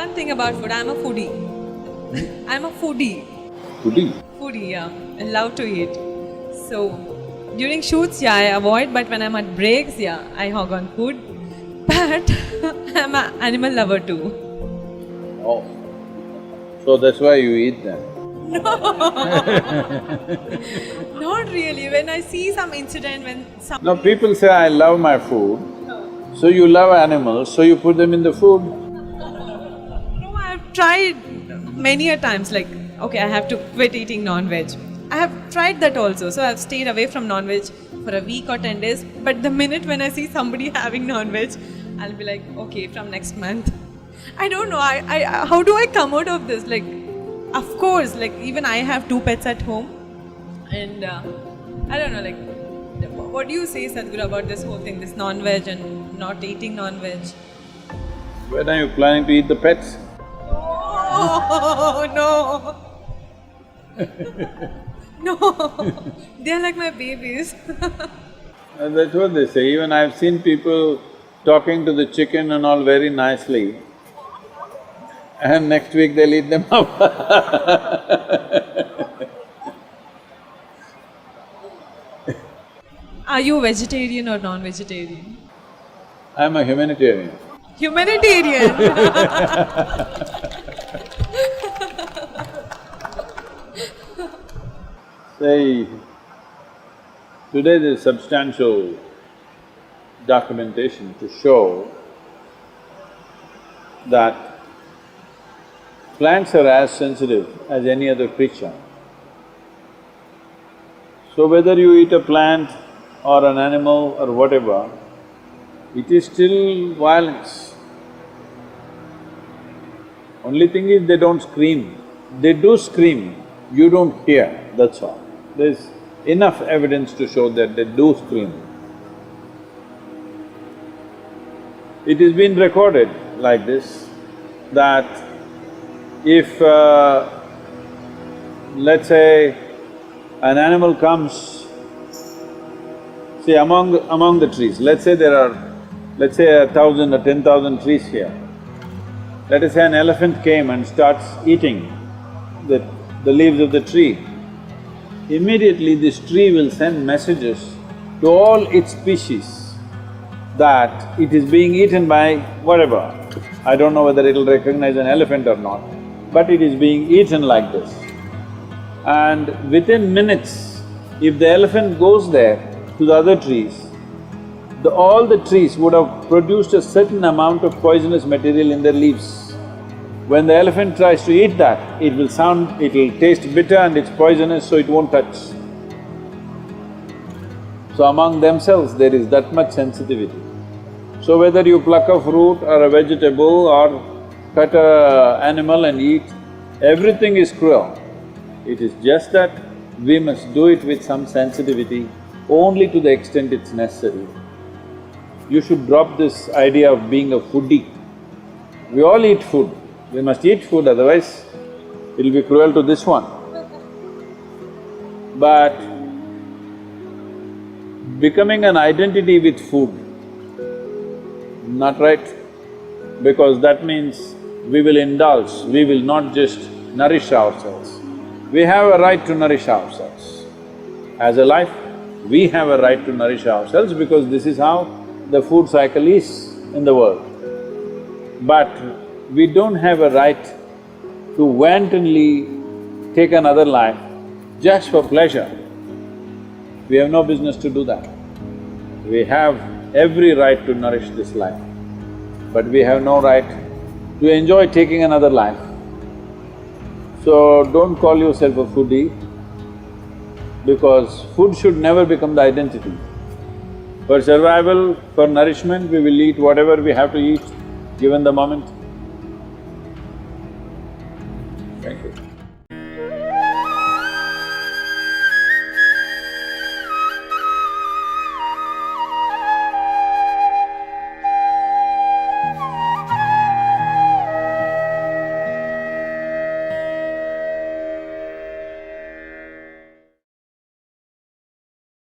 One thing about food, I'm a foodie. I'm a foodie. Foodie? Foodie, yeah. I love to eat. So, during shoots, yeah, I avoid, but when I'm at breaks, yeah, I hog on food. But I'm an animal lover too. Oh. So that's why you eat them? Not really. When I see some incident, when some… No, people say, I love my food. So you love animals, so you put them in the food. No, I've tried many a times, like, okay, I have to quit eating non-veg. I have tried that also, so I've stayed away from non-veg for a week or 10 days. But the minute when I see somebody having non-veg, I'll be like, okay, from next month. I don't know, how do I come out of this? Like, of course, like even I have 2 pets at home, and I don't know, like, what do you say, Sadhguru, about this whole thing, this non-veg and not eating non-veg? When are you planning to eat the pets? Oh, no. No, they're like my babies. And that's what they say. Even I've seen people talking to the chicken and all very nicely, and next week they'll eat them up. Are you vegetarian or non-vegetarian? I'm a humanitarian. Humanitarian. Say, today there's substantial documentation to show that plants are as sensitive as any other creature. So whether you eat a plant or an animal or whatever, it is still violence. Only thing is they don't scream. They do scream, you don't hear, that's all. There's enough evidence to show that they do scream. It has been recorded like this, that if let's say an animal comes, see among the trees, let's say there are, let's say 1,000 or 10,000 trees here. Let us say an elephant came and starts eating the leaves of the tree. Immediately this tree will send messages to all its species that it is being eaten by whatever. I don't know whether it'll recognize an elephant or not, but it is being eaten like this. And within minutes, if the elephant goes there to the other trees, all the trees would have produced a certain amount of poisonous material in their leaves. When the elephant tries to eat that, it'll taste bitter and it's poisonous, so it won't touch. So among themselves there is that much sensitivity. So whether you pluck a fruit or a vegetable or cut an animal and eat, everything is cruel. It is just that we must do it with some sensitivity, only to the extent it's necessary. You should drop this idea of being a foodie. We all eat food. We must eat food, otherwise it'll be cruel to this one. But becoming an identity with food, not right, because that means we will indulge, we will not just nourish ourselves. We have a right to nourish ourselves. As a life, we have a right to nourish ourselves because this is how the food cycle is in the world. But we don't have a right to wantonly take another life just for pleasure. We have no business to do that. We have every right to nourish this life, but we have no right to enjoy taking another life. So don't call yourself a foodie, because food should never become the identity. For survival, for nourishment, we will eat whatever we have to eat, given the moment. Thank you.